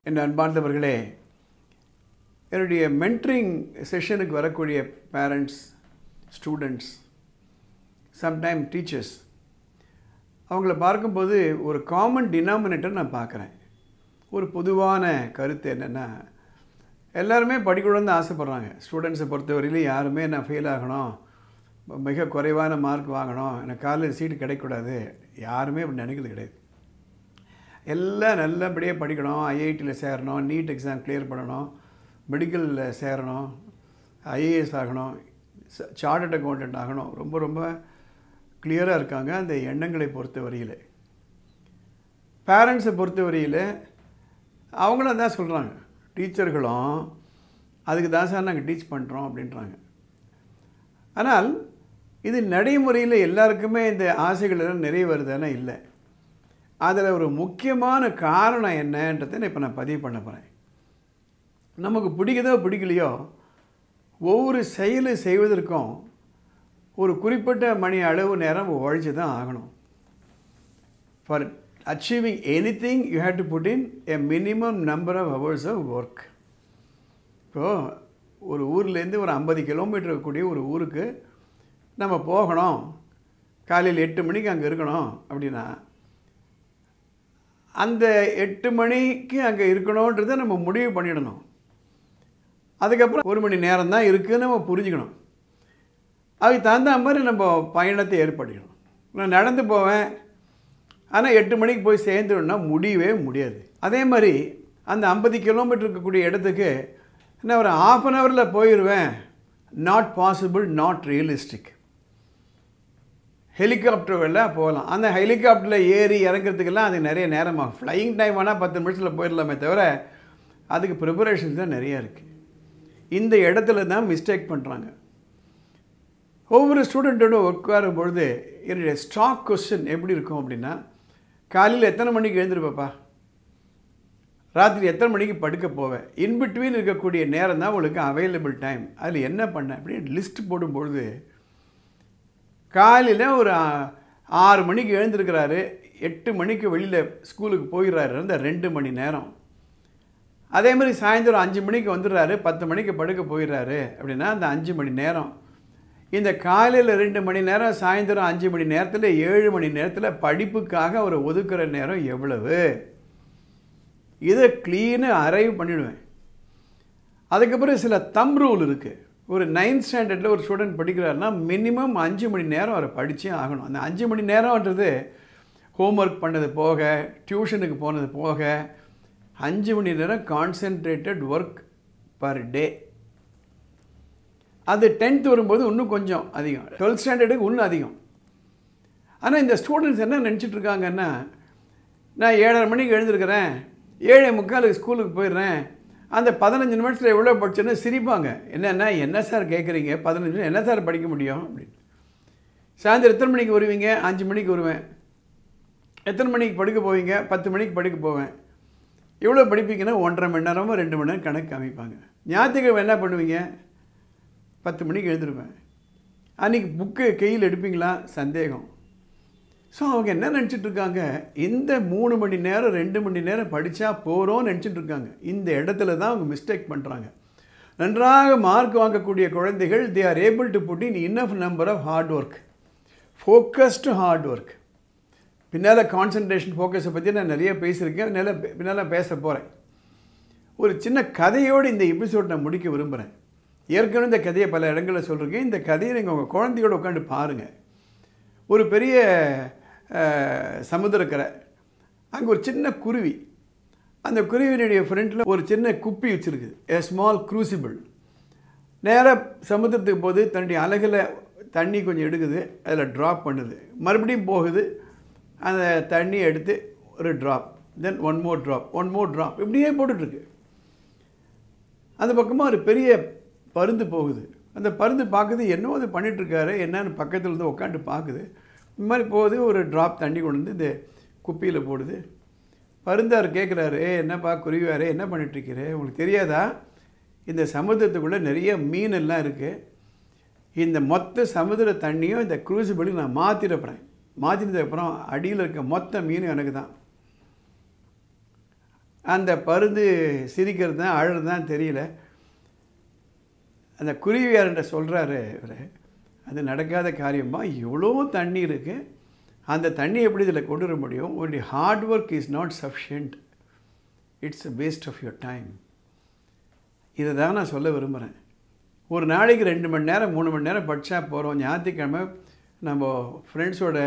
என் அன்பார்ந்தவர்களே, என்னுடைய மென்டரிங் செஷனுக்கு வரக்கூடிய பேரண்ட்ஸ், ஸ்டூடெண்ட்ஸ், சம்டைம் டீச்சர்ஸ், அவங்கள பார்க்கும்போது ஒரு காமன் டினாமினேட்டர் நான் பார்க்குறேன். ஒரு பொதுவான கருத்து என்னென்னா, எல்லாருமே படிக்கணும்னு ஆசைப்பட்றாங்க. ஸ்டூடெண்ட்ஸை பொறுத்தவரையிலும் யாருமே நான் ஃபெயில் ஆகணும், மிக குறைவான மார்க் வாங்கணும், எனக்கு காலேஜ் சீட்டு கிடைக்கக்கூடாது, யாருமே அப்படி நினைக்கிறது கிடையாது. எல்லாம் நல்லபடியாக படிக்கணும், ஐஐடியில் சேரணும், நீட் எக்ஸாம் கிளியர் பண்ணணும், மெடிக்கலில் சேரணும், ஐஏஎஸ் ஆகணும், சார்ட்டர்ட் அக்கௌண்டன்ட் ஆகணும். ரொம்ப ரொம்ப கிளியராக இருக்காங்க அந்த எண்ணங்களை பொறுத்த வரையில். பேரண்ட்ஸை பொறுத்த வரையில் அவங்களும் தான் சொல்கிறாங்க, டீச்சர்களும் அதுக்கு தான் சார் நாங்கள் டீச் பண்ணுறோம் அப்படின்றாங்க. ஆனால் இது நடைமுறையில் எல்லாருக்குமே இந்த ஆசைகள் எல்லாம் நிறைவேறுதானே? இல்லை. அதில் ஒரு முக்கியமான காரணம் என்னன்றதை இப்போ நான் பதிவு பண்ண போகிறேன். நமக்கு பிடிக்குதோ பிடிக்கலையோ, ஒவ்வொரு செயலை செய்வதற்கும் ஒரு குறிப்பிட்ட மணி அளவு நேரம் உழைச்சி தான் ஆகணும். For achieving anything you have to put in a minimum number of hours of work. இப்போது ஒரு ஊர்லேருந்து ஒரு 50 கிலோமீட்டர் இருக்கக்கூடிய ஒரு ஊருக்கு நம்ம போகணும், காலையில் 8 மணிக்கு அங்கே இருக்கணும் அப்படின்னா, அந்த 8 மணிக்கு அங்கே இருக்கணுன்றதை நம்ம முடிவு பண்ணிடணும். அதுக்கப்புறம் 1 மணி நேரம் தான் இருக்குதுன்னு நம்ம புரிஞ்சுக்கணும். அதுக்கு தகுந்த மாதிரி நம்ம பயணத்தை ஏற்படுத்தணும். நான் நடந்து போவேன், ஆனால் 8 மணிக்கு போய் சேர்ந்துடணும்னா முடியவே முடியாது. அதே மாதிரி அந்த 50 கிலோமீட்டர் இருக்கக்கூடிய இடத்துக்கு நான் ஒரு ½ அன் ஹவரில் போயிடுவேன். Not possible, not realistic. ஹெலிகாப்டர்லாம் போகலாம், அந்த ஹெலிகாப்டரில் ஏறி இறங்கிறதுக்கெல்லாம் அது நிறைய நேரமாகும். ஃப்ளையிங் டைம் ஆனால் 10 நிமிஷத்தில் போயிடலாமே தவிர அதுக்கு ப்ரிப்பரேஷன்ஸ் தான் நிறையா இருக்குது. இந்த இடத்துல தான் மிஸ்டேக் பண்ணுறாங்க. ஒவ்வொரு ஸ்டூடெண்ட்டோட உட்காரும் பொழுது என்னுடைய ஸ்டாக் கொஸ்டின் எப்படி இருக்கும் அப்படின்னா, காலையில் எத்தனை மணிக்கு எழுந்திருப்பப்பா, ராத்திரி எத்தனை மணிக்கு படுக்க போவேன், இன்பிட்வீன் இருக்கக்கூடிய நேரம் தான் உங்களுக்கு அவைலபிள் டைம், அதில் என்ன பண்ண அப்படின்னு லிஸ்ட் போடும்பொழுது, காலையில் ஒரு 6 மணிக்கு எழுந்திருக்கிறாரு, 8 மணிக்கு வெளியில் ஸ்கூலுக்கு போயிடுறாரு, அந்த 2 மணி நேரம். அதே மாதிரி சாயந்தரம் 5 மணிக்கு வந்துடுறாரு, 10 மணிக்கு படுக்க போயிடுறாரு அப்படின்னா அந்த 5 மணி நேரம். இந்த காலையில் 2 மணி நேரம், சாயந்தரம் 5 மணி நேரத்தில் 7 மணி நேரத்தில் படிப்புக்காக ஒரு ஒதுக்குற நேரம் எவ்வளவு? இதை க்ளீனாக அரைவ் பண்ணிவிடுவேன். அதுக்கப்புறம் சில தம் ரூல் இருக்குது. ஒரு 9th ஸ்டாண்டர்டில் ஒரு ஸ்டூடெண்ட் படிக்கிறாருன்னா மினிமம் 5 மணி நேரம் அவரை படித்தே ஆகணும். அந்த 5 மணி நேரம்ன்றது ஹோம்ஒர்க் பண்ணது போக, டியூஷனுக்கு போனது போக, 5 மணி நேரம் கான்சென்ட்ரேட்டட் ஒர்க் பர் டே. அது 10th வரும்போது இன்னும் கொஞ்சம் அதிகம், 12th ஸ்டாண்டர்டுக்கு இன்னும் அதிகம். ஆனால் இந்த ஸ்டூடெண்ட்ஸ் என்ன நினச்சிட்ருக்காங்கன்னா, நான் 7:30 மணிக்கு எழுந்திருக்கிறேன், 7:45 ஸ்கூலுக்கு போயிடுறேன், அந்த 15 நிமிஷத்தில் எவ்வளோ படிச்சேன்னு சிரிப்பாங்க. என்னென்னா, என்ன சார் கேட்குறீங்க, 15 நிமிஷம் என்ன சார் படிக்க முடியும் அப்படின்னு. சாயந்தரம் எத்தனை மணிக்கு வருவீங்க? 5 மணிக்கு வருவேன். எத்தனை மணிக்கு படுக்க போவீங்க? 10 மணிக்கு படுக்க போவேன். எவ்வளோ படிப்பீங்கன்னா 1.5 மணி நேரமோ 2 மணி நேரம் கணக்கு காமிப்பாங்க. ஞாயிற்றுக்கிழமை என்ன பண்ணுவீங்க? 10 மணிக்கு எழுந்திருப்பேன். அன்றைக்கி புக்கு கையில் எடுப்பீங்களா? சந்தேகம். ஸோ அவங்க என்ன நினச்சிட்ருக்காங்க, இந்த 3 மணி நேரம் 2 மணி நேரம் படித்தா போகிறோன்னு நினச்சிட்ருக்காங்க. இந்த இடத்துல தான் அவங்க மிஸ்டேக் பண்ணுறாங்க. நன்றாக மார்க் வாங்கக்கூடிய குழந்தைகள், they are able to put in enough number of hard work, focused hard work. பின்னால் கான்சன்ட்ரேஷன் ஃபோக்கஸை பற்றி நான் நிறைய பேசியிருக்கேன், பின்னால் பேச போகிறேன். ஒரு சின்ன கதையோடு இந்த எபிசோட் நான் முடிக்க விரும்புகிறேன். ஏற்கனவே இந்த கதையை பல இடங்களில் சொல்லியிருக்கேன். இந்த கதையை நீங்கள் உங்கள் குழந்தையோடு உட்காந்து பாருங்கள். ஒரு பெரிய சமுத்திரக்கரை, அங்கே ஒரு சின்ன குருவி, அந்த குருவினுடைய ஃப்ரண்ட்டில் ஒரு சின்ன குப்பி வச்சுருக்குது, ஏ ஸ்மால் க்ரூசிபிள். நேராக சமுத்திரத்துக்கு போது தன்னுடைய அலகில் தண்ணி கொஞ்சம் எடுக்குது, அதில் ட்ராப் பண்ணுது, மறுபடியும் போகுது, அந்த தண்ணியை எடுத்து ஒரு ட்ராப், தென் ஒன் மோர் ட்ராப், இப்படியே போட்டுட்ருக்கு. அந்த பக்கமாக ஒரு பெரிய பருந்து போகுது. அந்த பருந்து பார்க்குது, என்னவோ அது பண்ணிகிட்ருக்காரு, என்னன்னு பக்கத்தில் இருந்து உட்காந்து பார்க்குது. இந்த மாதிரி போகுது, ஒரு ட்ராப் தண்ணி கொண்டு வந்து இந்த குப்பியில் போடுது. பருந்தார் கேட்குறாரு, என்னப்பா குருவியாரே, என்ன பண்ணிகிட்ருக்கிறே, உங்களுக்கு தெரியாதா, இந்த சமுத்திரத்துக்குள்ளே நிறைய மீன் எல்லாம் இருக்குது, இந்த மொத்த சமுதிர தண்ணியும் இந்த க்ரூசிபிளுக்கு நான் மாற்றிடப்பறேன், மாற்றினதுக்கப்புறம் அடியில் இருக்க மொத்த மீனும் எனக்கு தான். அந்த பருந்து சிரிக்கிறது தான் அழுறது தான் தெரியல. அந்த குருவியார்கிட்ட சொல்கிறாரு இவர், அது நடக்காத காரியமாக எவ்வளோ தண்ணி இருக்குது, அந்த தண்ணி எப்படி இதில் கொண்டு வர முடியும்? உங்களுடைய hard work is not sufficient, it's a waste of your time. இதை தான் நான் சொல்ல விரும்புகிறேன். ஒரு நாளைக்கு 2 மணி நேரம் 3 மணி நேரம் படித்தா போகிறோம். ஞாயிற்றுக்கிழமை நம்ம ஃப்ரெண்ட்ஸோட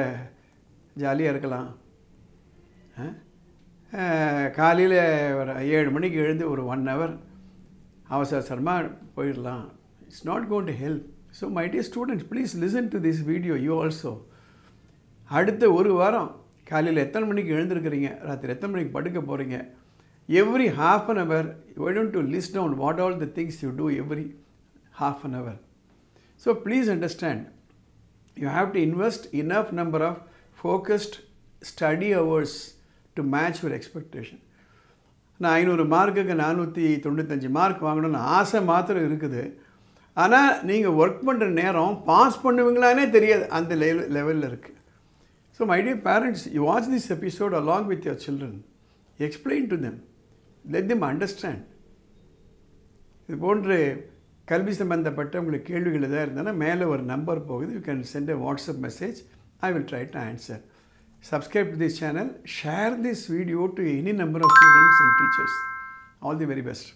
ஜாலியாக இருக்கலாம். காலையில் ஒரு 7 மணிக்கு எழுந்து ஒரு 1 hour அவசரமாக போயிடலாம். It's not going to help. So my dear students, please listen to this video you also. அடுத்த ஒரு வாரம் காலையில் எத்தனை மணிக்கு எழுந்திருக்கிறீங்க, ராத்திரி எத்தனை மணிக்கு படுக்க போகிறீங்க, every half an hour why don't you list down what all the things you do every half an hour. So please understand, you have to invest enough number of focused study hours to match your expectation. நான் 500 மார்க்குக்கு 495 mark வாங்கணும்னு ஆசை மாத்திரம் இருக்குது. ஆனால் நீங்கள் work பண்ணுற நேரம் பாஸ் பண்ணுவீங்களானே தெரியாது, அந்த லெவலில் இருக்குது. So my dear parents, you watch this episode along with your children. Explain to them, let them understand. இது போன்று கல்வி சம்பந்தப்பட்ட உங்களுக்கு கேள்விகள் எதாவது இருந்தால் மேலே ஒரு நம்பர் போகுது, you can send a WhatsApp message, I will try to answer. Subscribe to this channel, share this video to any number of students and teachers. All the very best.